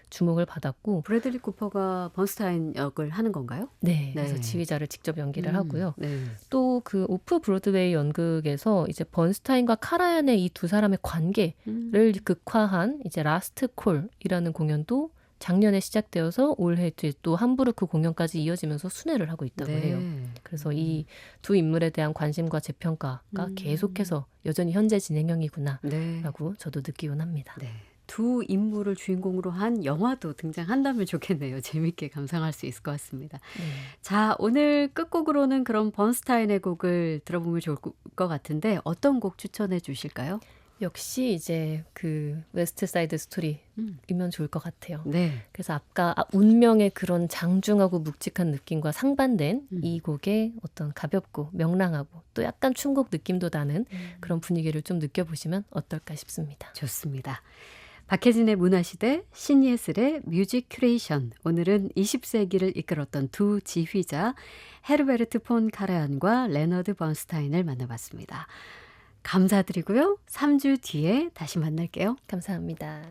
주목을 받았고 브래들리 쿠퍼가 번스타인 역을 하는 건가요? 네, 네. 그래서 지휘자를 직접 연기를 하고요. 네. 또 그 오프 브로드웨이 연극에서 이제 번스타인과 카라얀의 이 두 사람의 관계를 극화한 이제 라스트 콜이라는 공연도 작년에 시작되어서 올해 또 함부르크 공연까지 이어지면서 순회를 하고 있다고 네. 해요. 그래서 이 두 인물에 대한 관심과 재평가가 계속해서 여전히 현재 진행형이구나라고 네. 저도 느끼곤 합니다. 네. 두 인물을 주인공으로 한 영화도 등장한다면 좋겠네요. 재밌게 감상할 수 있을 것 같습니다. 네. 자, 오늘 끝곡으로는 그럼 번스타인의 곡을 들어보면 좋을 것 같은데 어떤 곡 추천해 주실까요? 역시 이제 그 웨스트 사이드 스토리이면 좋을 것 같아요. 네. 그래서 아까 운명의 그런 장중하고 묵직한 느낌과 상반된 이 곡의 어떤 가볍고 명랑하고 또 약간 춘곡 느낌도 나는 그런 분위기를 좀 느껴보시면 어떨까 싶습니다. 좋습니다. 박혜진의 문화시대, 신예슬의 뮤직 큐레이션. 오늘은 20세기를 이끌었던 두 지휘자 헤르베르트 폰 카라얀과 레너드 번스타인을 만나봤습니다. 감사드리고요. 3주 뒤에 다시 만날게요. 감사합니다.